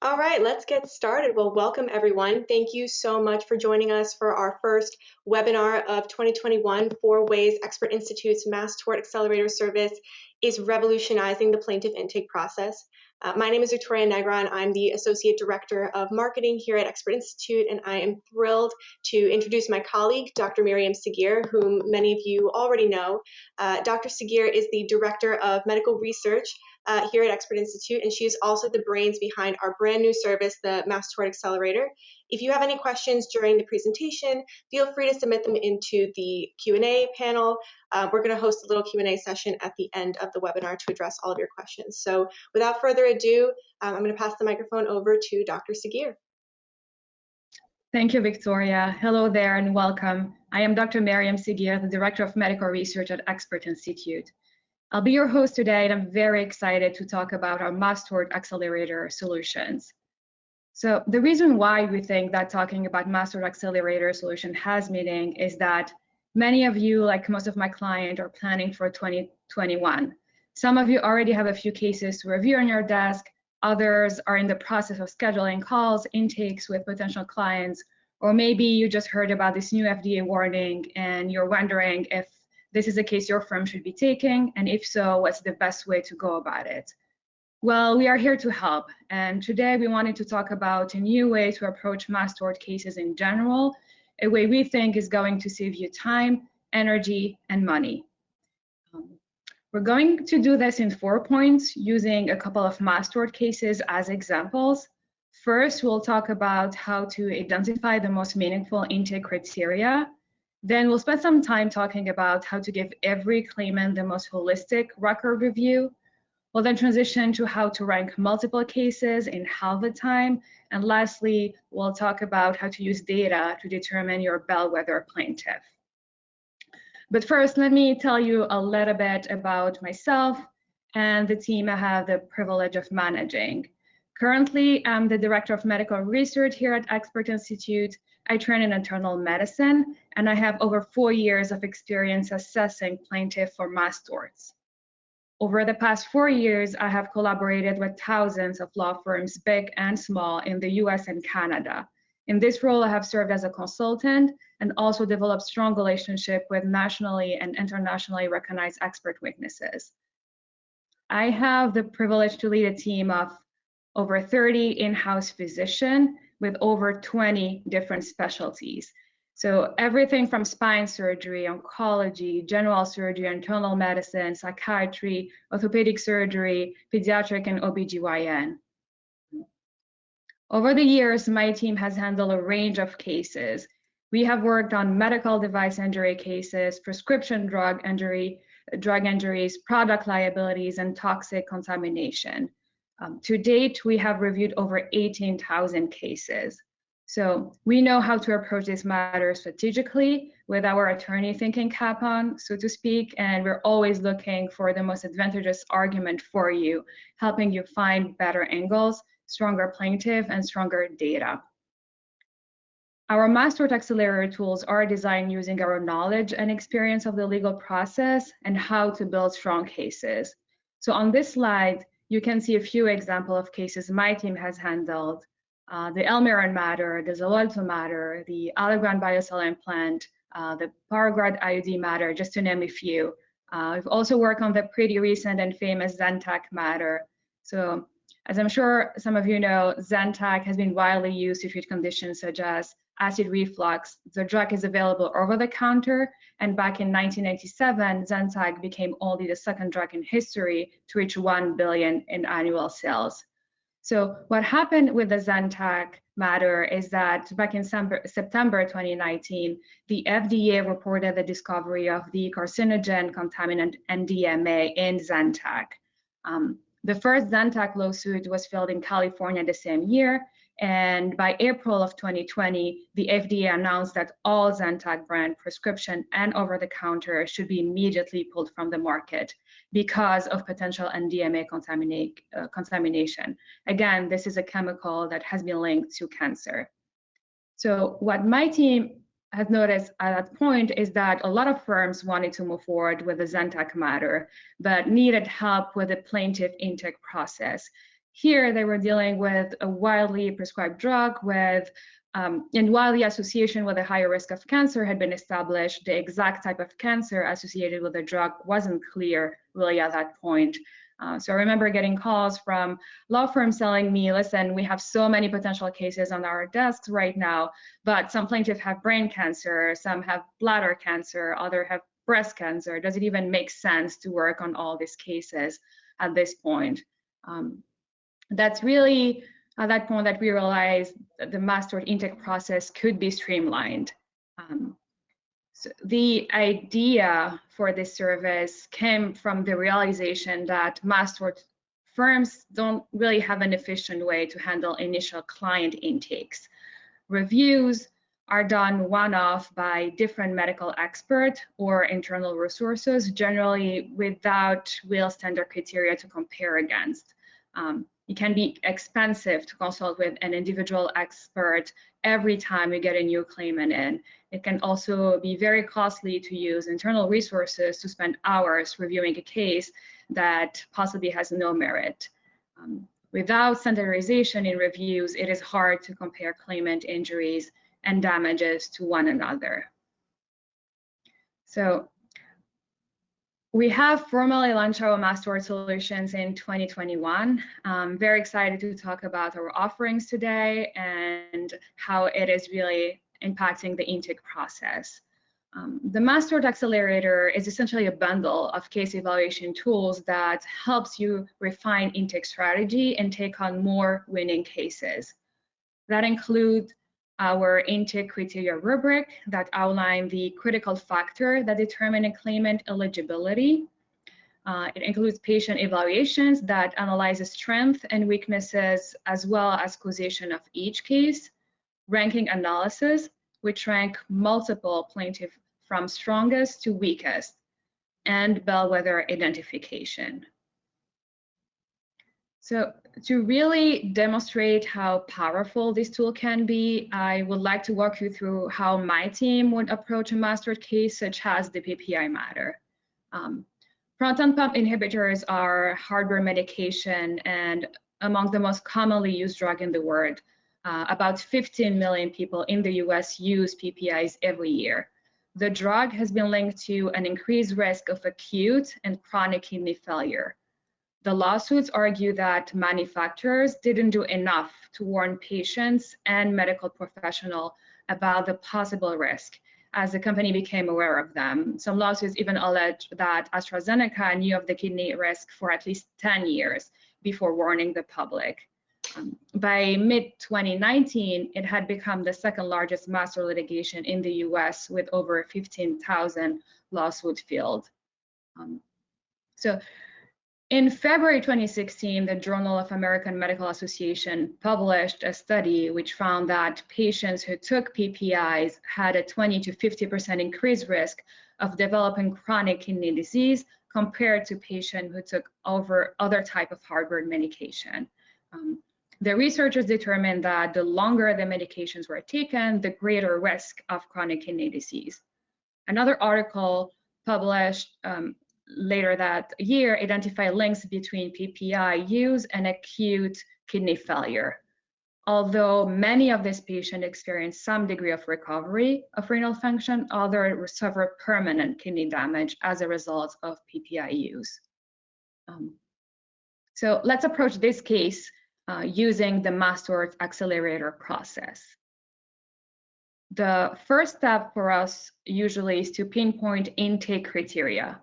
All right, let's get started. Well, welcome everyone. Thank you so much for joining us for our first webinar of 2021, 4 Ways Expert Institute's Mass Tort Accelerator service is revolutionizing the plaintiff intake process. My name is Victoria Negron. I'm the Associate Director of Marketing here at Expert Institute, and I am thrilled to introduce my colleague, Dr. Meriem Seghier, whom many of you already know. Dr. Seghier is the Director of Medical Research here at Expert Institute, and she is also the brains behind our brand new service, the Mass Tort Accelerator. If you have any questions during the presentation, feel free to submit them into the Q&A panel. We're going to host a little Q&A session at the end of the webinar to address all of your questions. So without further ado, I'm going to pass the microphone over to Dr. Seghier. Thank you, Victoria. Hello there and welcome. I am Dr. Meriem Seghier, the Director of Medical Research at Expert Institute. I'll be your host today, and I'm very excited to talk about our Mass Tort Accelerator solutions. So the reason why we think that talking about Mass Tort Accelerator solution has meaning is that many of you, like most of my clients, are planning for 2021. Some of you already have a few cases to review on your desk. Others are in the process of scheduling calls, intakes with potential clients, or maybe you just heard about this new FDA warning and you're wondering if this is a case your firm should be taking, and if so, what's the best way to go about it? Well, we are here to help, and today we wanted to talk about a new way to approach mass tort cases in general, a way we think is going to save you time, energy, and money. We're going to do this in 4 points using a couple of mass tort cases as examples. First, we'll talk about how to identify the most meaningful intake criteria. Then we'll spend some time talking about how to give every claimant the most holistic record review. We'll then transition to how to rank multiple cases in half the time. And lastly, we'll talk about how to use data to determine your bellwether plaintiff. But first, let me tell you a little bit about myself and the team I have the privilege of managing. Currently, I'm the Director of Medical Research here at Expert Institute. I train in internal medicine, and I have over 4 years of experience assessing plaintiff for mass torts. Over the past 4 years, I have collaborated with thousands of law firms, big and small, in the US and Canada. In this role, I have served as a consultant and also developed strong relationship with nationally and internationally recognized expert witnesses. I have the privilege to lead a team of over 30 in-house physicians with over 20 different specialties. So everything from spine surgery, oncology, general surgery, internal medicine, psychiatry, orthopedic surgery, pediatric, and OBGYN. Over the years, my team has handled a range of cases. We have worked on medical device injury cases, prescription drug injuries, product liabilities, and toxic contamination. To date, we have reviewed over 18,000 cases. So we know how to approach this matter strategically with our attorney thinking cap on, so to speak, and we're always looking for the most advantageous argument for you, helping you find better angles, stronger plaintiff, and stronger data. Our Mass Tort Accelerator tools are designed using our knowledge and experience of the legal process and how to build strong cases. So on this slide, you can see a few examples of cases my team has handled. The Elmiron matter, the Xarelto matter, the Allergan biocell implant, the Paragrad IUD matter, just to name a few. We've also worked on the pretty recent and famous Zantac matter. So as I'm sure some of you know, Zantac has been widely used to treat conditions such as acid reflux. The drug is available over the counter, and back in 1997, Zantac became only the second drug in history to reach 1 billion in annual sales. So what happened with the Zantac matter is that back in September 2019, the FDA reported the discovery of the carcinogen contaminant MDMA in Zantac. The first Zantac lawsuit was filed in California the same year, and by April of 2020, the FDA announced that all Zantac brand prescription and over-the-counter should be immediately pulled from the market because of potential MDMA contamination. Again, this is a chemical that has been linked to cancer. So what my team has noticed at that point is that a lot of firms wanted to move forward with the Zantac matter, but needed help with the plaintiff intake process. Here, they were dealing with a widely prescribed drug and while the association with a higher risk of cancer had been established, the exact type of cancer associated with the drug wasn't clear really at that point. So I remember getting calls from law firms telling me, listen, we have so many potential cases on our desks right now, but some plaintiffs have brain cancer, some have bladder cancer, others have breast cancer. Does it even make sense to work on all these cases at this point? That's really at that point that we realized that the Mass Tort intake process could be streamlined. So the idea for this service came from the realization that Mass Tort firms don't really have an efficient way to handle initial client intakes. Reviews are done one-off by different medical experts or internal resources, generally without real standard criteria to compare against. It can be expensive to consult with an individual expert every time you get a new claimant in. It can also be very costly to use internal resources to spend hours reviewing a case that possibly has no merit. Without standardization in reviews, it is hard to compare claimant injuries and damages to one another. So we have formally launched our Mass Tort solutions in 2021. I'm very excited to talk about our offerings today and how it is really impacting the intake process. The Mass Tort Accelerator is essentially a bundle of case evaluation tools that helps you refine intake strategy and take on more winning cases. That includes our intake criteria rubric that outline the critical factor that determine a claimant eligibility. It includes patient evaluations that analyze the strengths and weaknesses as well as causation of each case, ranking analysis, which rank multiple plaintiffs from strongest to weakest, and bellwether identification. So to really demonstrate how powerful this tool can be, I would like to walk you through how my team would approach a Mass Tort case such as the PPI Matter. Proton pump inhibitors are hardware medication and among the most commonly used drug in the world. About 15 million people in the US use PPIs every year. The drug has been linked to an increased risk of acute and chronic kidney failure. The lawsuits argue that manufacturers didn't do enough to warn patients and medical professionals about the possible risk as the company became aware of them. Some lawsuits even allege that AstraZeneca knew of the kidney risk for at least 10 years before warning the public. By mid-2019, it had become the second largest Mass Tort litigation in the US with over 15,000 lawsuits filed. So in February 2016, the Journal of American Medical Association published a study which found that patients who took PPIs had a 20 to 50% increased risk of developing chronic kidney disease compared to patients who took other type of hardware medication. The researchers determined that the longer the medications were taken, the greater risk of chronic kidney disease. Another article published later that year identified links between PPI use and acute kidney failure. Although many of these patients experienced some degree of recovery of renal function, others suffered permanent kidney damage as a result of PPI use. So let's approach this case using the Mass Tort Accelerator process. The first step for us usually is to pinpoint intake criteria.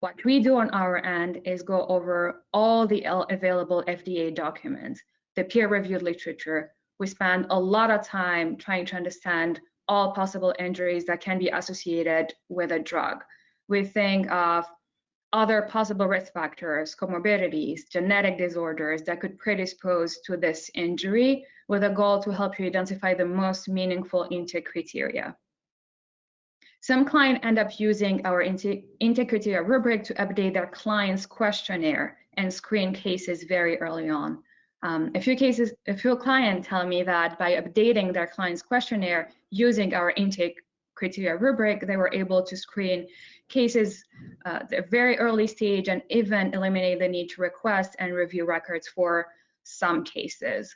What we do on our end is go over all the available FDA documents, the peer-reviewed literature. We spend a lot of time trying to understand all possible injuries that can be associated with a drug. We think of other possible risk factors, comorbidities, genetic disorders that could predispose to this injury with a goal to help you identify the most meaningful intake criteria. Some clients end up using our intake criteria rubric to update their client's questionnaire and screen cases very early on. A few clients tell me that by updating their client's questionnaire using our intake criteria rubric, they were able to screen cases at a very early stage and even eliminate the need to request and review records for some cases.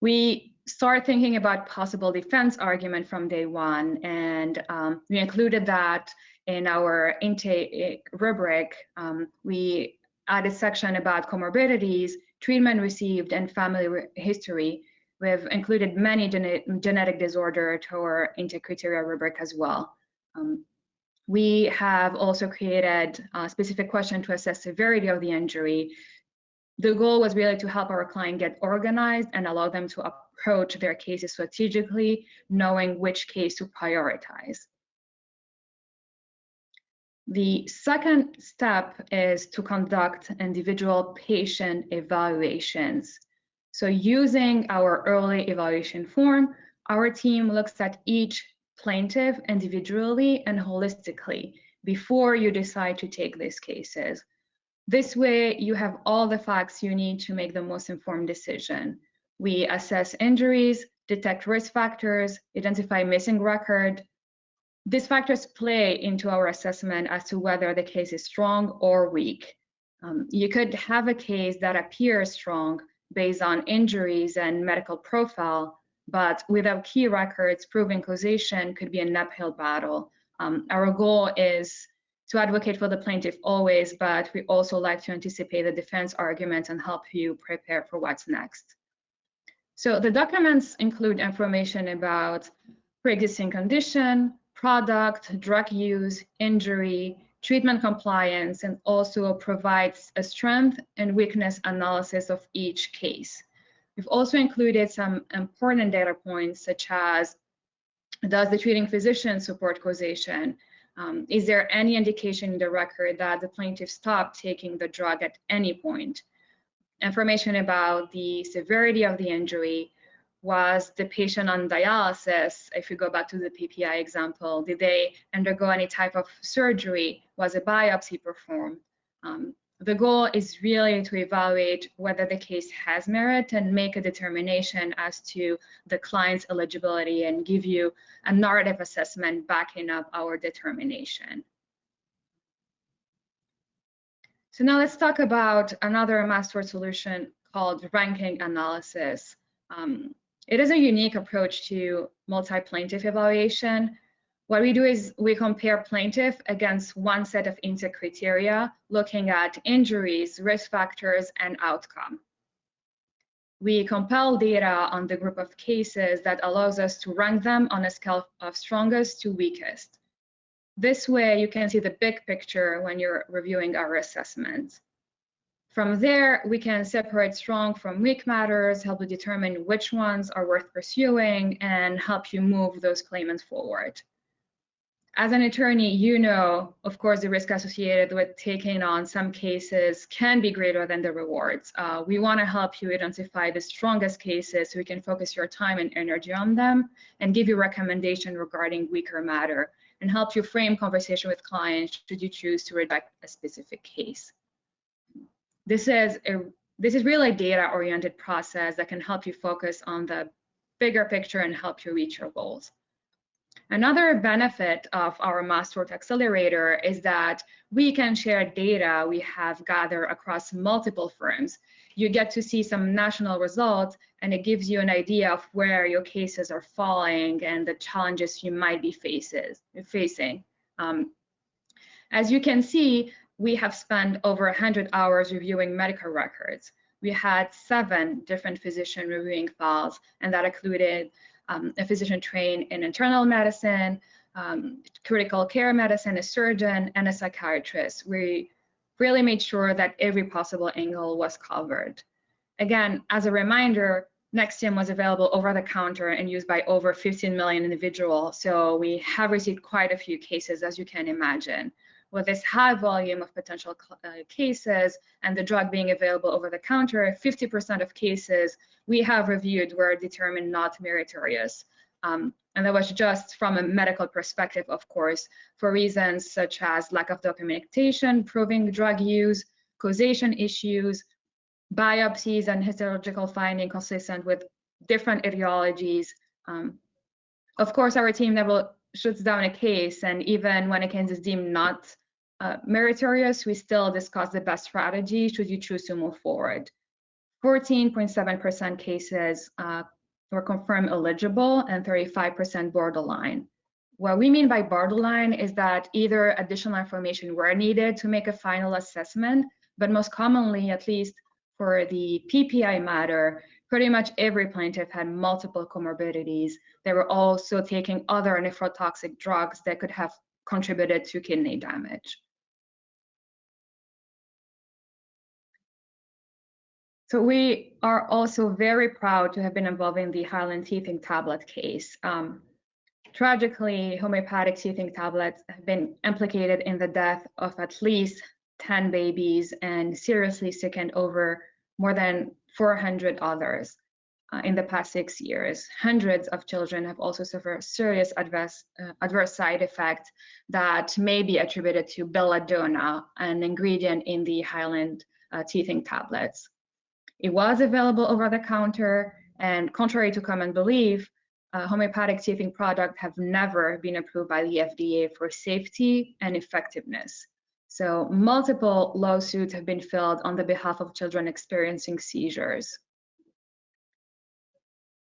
We start thinking about possible defense argument from day one, and we included that in our intake rubric. We added a section about comorbidities, treatment received, and family history. We've included many genetic disorder to our intake criteria rubric as well. We have also created a specific question to assess severity of the injury. The goal was really to help our client get organized and allow them to approach their cases strategically, knowing which case to prioritize. The second step is to conduct individual patient evaluations. So using our early evaluation form, our team looks at each plaintiff individually and holistically before you decide to take these cases. This way, you have all the facts you need to make the most informed decision. We assess injuries, detect risk factors, identify missing record. These factors play into our assessment as to whether the case is strong or weak. You could have a case that appears strong based on injuries and medical profile, but without key records, proving causation could be an uphill battle. Our goal is to advocate for the plaintiff always, but we also like to anticipate the defense arguments and help you prepare for what's next. So the documents include information about pre-existing condition, product, drug use, injury, treatment compliance, and also provides a strength and weakness analysis of each case. We've also included some important data points such as, does the treating physician support causation? Is there any indication in the record that the plaintiff stopped taking the drug at any point? Information about the severity of the injury. Was the patient on dialysis? If you go back to the PPI example, did they undergo any type of surgery? Was a biopsy performed? The goal is really to evaluate whether the case has merit and make a determination as to the client's eligibility and give you a narrative assessment backing up our determination. So now let's talk about another Mass Tort solution called ranking analysis. It is a unique approach to multi-plaintiff evaluation. What we do is we compare plaintiff against one set of intake criteria, looking at injuries, risk factors, and outcome. We compile data on the group of cases that allows us to rank them on a scale of strongest to weakest. This way, you can see the big picture when you're reviewing our assessments. From there, we can separate strong from weak matters, help you determine which ones are worth pursuing, and help you move those claimants forward. As an attorney, you know, of course, the risk associated with taking on some cases can be greater than the rewards. We want to help you identify the strongest cases so you can focus your time and energy on them and give you recommendations regarding weaker matter and help you frame conversation with clients should you choose to reject a specific case. This is really a data-oriented process that can help you focus on the bigger picture and help you reach your goals. Another benefit of our Mass Tort Accelerator is that we can share data we have gathered across multiple firms. You get to see some national results, and it gives you an idea of where your cases are falling and the challenges you might be facing. As you can see, we have spent over 100 hours reviewing medical records. We had 7 different physician reviewing files, and that included a physician trained in internal medicine, critical care medicine, a surgeon, and a psychiatrist. We really made sure that every possible angle was covered. Again, as a reminder, Nexium was available over the counter and used by over 15 million individuals, so we have received quite a few cases, as you can imagine. With this high volume of potential cases and the drug being available over the counter, 50% of cases we have reviewed were determined not meritorious. And that was just from a medical perspective, of course, for reasons such as lack of documentation, proving drug use, causation issues, biopsies and histological finding consistent with different etiologies. Of course, our team never shuts down a case, and even when a case is deemed not meritorious, we still discuss the best strategy should you choose to move forward. 14.7% cases were confirmed eligible and 35% borderline. What we mean by borderline is that either additional information were needed to make a final assessment, but most commonly, at least for the PPI Matter, pretty much every plaintiff had multiple comorbidities. They were also taking other nephrotoxic drugs that could have contributed to kidney damage. So we are also very proud to have been involved in the Highland Tablet case. Tragically, homeopathic teething tablets have been implicated in the death of at least 10 babies and seriously sickened over more than 400 others in the past 6 years. Hundreds of children have also suffered serious adverse side effects that may be attributed to belladonna, an ingredient in the Highland teething tablets. It was available over the counter, and contrary to common belief, homeopathic teething products have never been approved by the FDA for safety and effectiveness. So multiple lawsuits have been filed on the behalf of children experiencing seizures.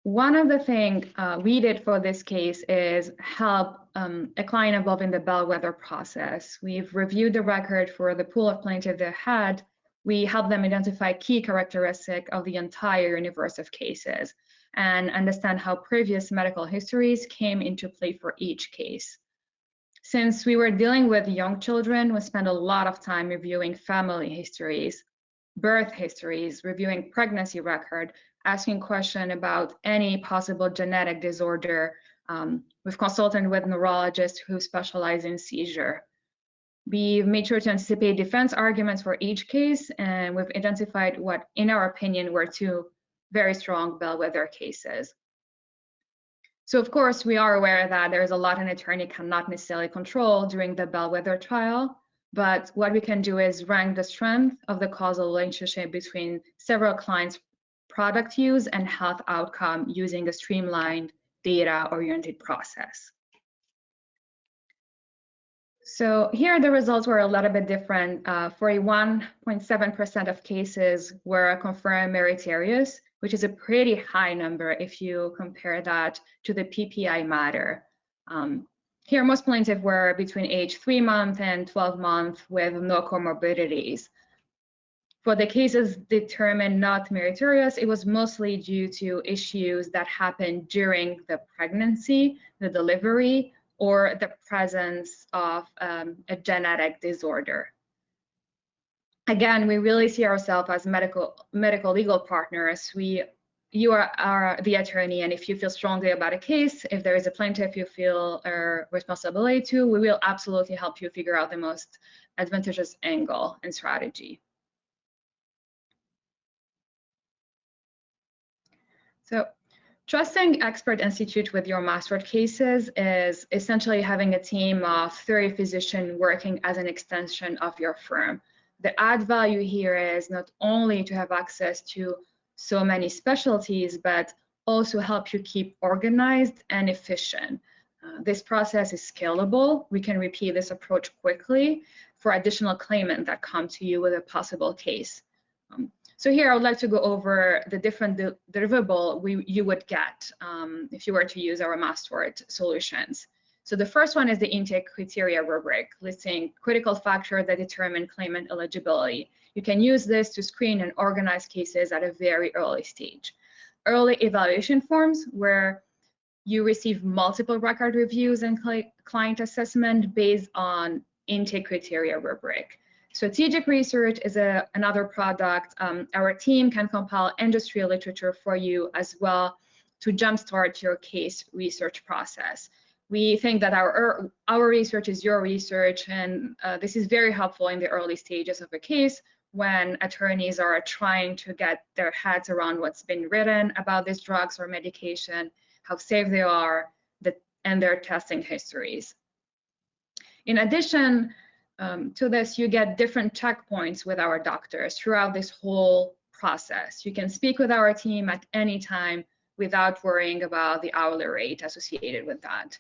One of the things we did for this case is help a client involved in the Bellwether process. We've reviewed the record for the pool of plaintiffs they had. We helped them identify key characteristics of the entire universe of cases and understand how previous medical histories came into play for each case. Since we were dealing with young children, we spent a lot of time reviewing family histories, birth histories, reviewing pregnancy record, asking questions about any possible genetic disorder. We've consulted with neurologists who specialize in seizure. We've made sure to anticipate defense arguments for each case, and we've identified what, in our opinion, were two very strong Bellwether cases. So, of course, we are aware that there's a lot an attorney cannot necessarily control during the Bellwether trial, but what we can do is rank the strength of the causal relationship between several clients' product use and health outcome using a streamlined data-oriented process. So here the results were a little bit different. 41.7% of cases were confirmed meritorious, which is a pretty high number if you compare that to the PPI Matter. Here most plaintiffs were between age 3 months and 12 months with no comorbidities. For the cases determined not meritorious, it was mostly due to issues that happened during the pregnancy, the delivery, or the presence of a genetic disorder. Again, we really see ourselves as medical legal partners. You are the attorney, and if you feel strongly about a case, if there is a plaintiff you feel a responsibility to, we will absolutely help you figure out the most advantageous angle and strategy. So, trusting expert institute with your master cases is essentially having a team of 30 physicians working as an extension of your firm. The add value here is not only to have access to so many specialties, but also help you keep organized and efficient. This process is scalable. We can repeat this approach quickly for additional claimants that come to you with a possible case. So here I would like to go over the different deliverables you would get if you were to use our Mass Tort solutions. So the first one is the intake criteria rubric, listing critical factors that determine claimant eligibility. You can use this to screen and organize cases at a very early stage. Early evaluation forms, where you receive multiple record reviews and client assessment based on intake criteria rubric. Strategic research is another product. Our team can compile industry literature for you as well to jumpstart your case research process. We think that our research is your research, and this is very helpful in the early stages of a case when attorneys are trying to get their heads around what's been written about these drugs or medication, how safe they are, and their testing histories. In addition, to this, you get different checkpoints with our doctors throughout this whole process. You can speak with our team at any time without worrying about the hourly rate associated with that.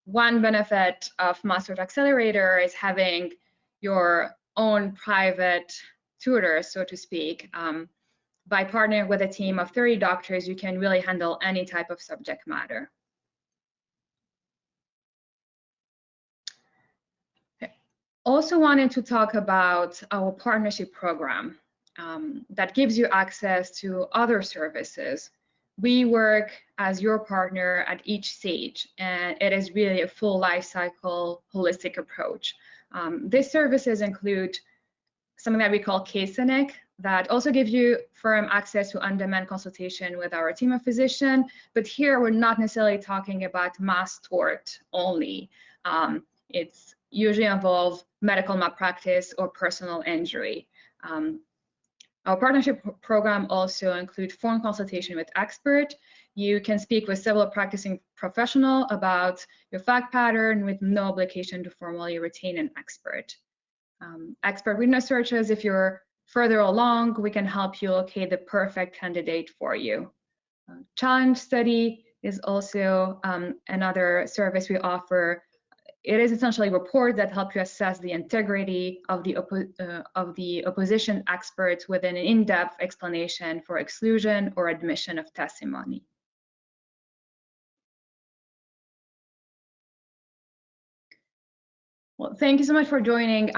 One benefit of Master Accelerator is having your own private tutor, so to speak. by partnering with a team of 30 doctors, you can really handle any type of subject matter. Also wanted to talk about our partnership program that gives you access to other services. We work as your partner at each stage, and it is really a full life cycle, holistic approach. These services include something that we call Case Cynic, that also gives you firm access to on-demand consultation with our team of physicians. But here we're not necessarily talking about mass tort only. It's usually involve medical malpractice or personal injury. Our partnership program also includes phone consultation with expert. You can speak with several practicing professional about your fact pattern with no obligation to formally retain an expert. Expert witness searches, if you're further along, we can help you locate the perfect candidate for you. Challenge study is also another service we offer. It is essentially reports that help you assess the integrity of the opposition experts with an in-depth explanation for exclusion or admission of testimony. Well, thank you so much for joining.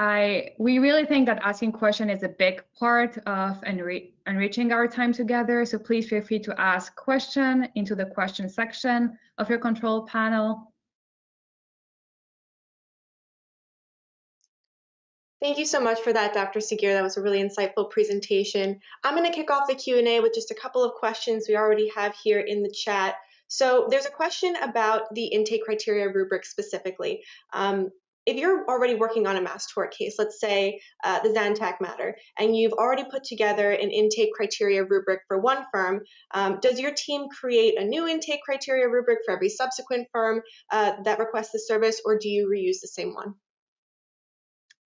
We really think that asking questions is a big part of enriching our time together. So please feel free to ask questions into the question section of your control panel. Thank you so much for that, Dr. Seghier. That was a really insightful presentation. I'm going to kick off the Q&A with just a couple of questions we already have here in the chat. So there's a question about the intake criteria rubric specifically. If you're already working on a mass tort case, let's say the Zantac matter, and you've already put together an intake criteria rubric for one firm, does your team create a new intake criteria rubric for every subsequent firm that requests the service, or do you reuse the same one?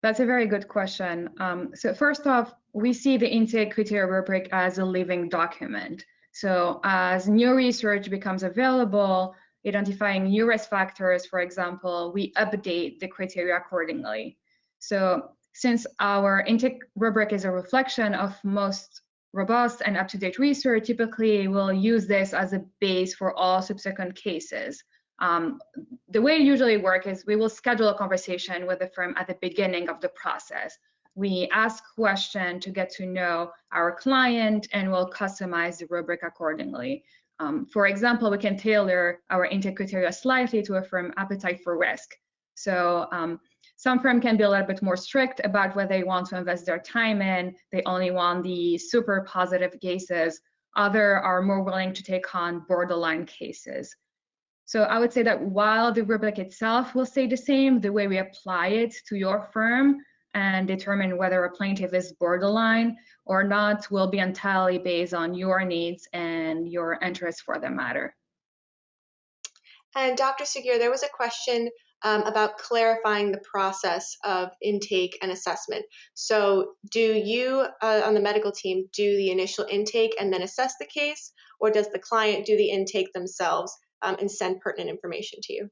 That's a very good question. So first off, we see the intake criteria rubric as a living document. So as new research becomes available, identifying new risk factors, for example, we update the criteria accordingly. So since our intake rubric is a reflection of most robust and up-to-date research, typically we'll use this as a base for all subsequent cases. The way it usually works is we will schedule a conversation with the firm at the beginning of the process. We ask questions to get to know our client, and we'll customize the rubric accordingly. For example, we can tailor our intake criteria slightly to a firm appetite for risk. So some firms can be a little bit more strict about what they want to invest their time in. They only want the super positive cases. Others are more willing to take on borderline cases. So I would say that while the rubric itself will stay the same, the way we apply it to your firm and determine whether a plaintiff is borderline or not will be entirely based on your needs and your interests for the matter. And Dr. Seghier, there was a question about clarifying the process of intake and assessment. So do you on the medical team do the initial intake and then assess the case, or does the client do the intake themselves and send pertinent information to you?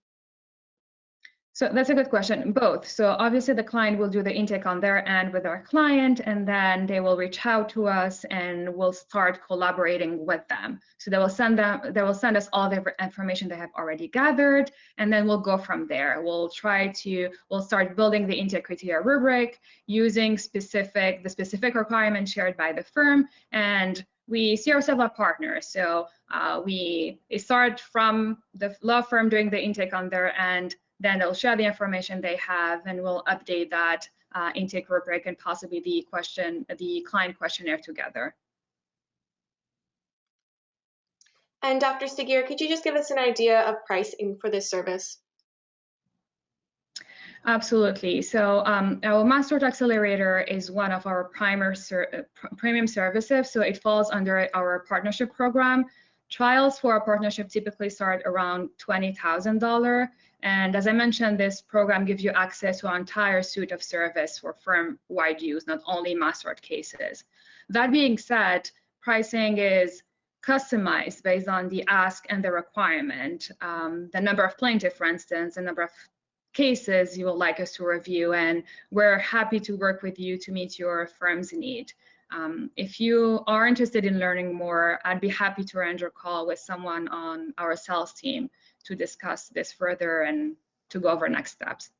So that's a good question, both. So obviously the client will do the intake on their end with our client, and then they will reach out to us and we'll start collaborating with them. So they will send us all the information they have already gathered, and then we'll go from there. We'll start building the intake criteria rubric using the specific requirements shared by the firm, and we see ourselves as partners. So we start from the law firm doing the intake on their end, then they'll share the information they have, and we'll update that intake rubric and possibly the client questionnaire together. And Dr. Seghier, could you just give us an idea of pricing for this service? Absolutely. So our Master Accelerator is one of our premium services, so it falls under our partnership program. Trials for our partnership typically start around $20,000. And as I mentioned, this program gives you access to our entire suite of service for firm-wide use, not only Mass Tort cases. That being said, pricing is customized based on the ask and the requirement, the number of plaintiff, for instance, the number of cases you would like us to review, and we're happy to work with you to meet your firm's need. If you are interested in learning more, I'd be happy to arrange a call with someone on our sales team to discuss this further and to go over next steps.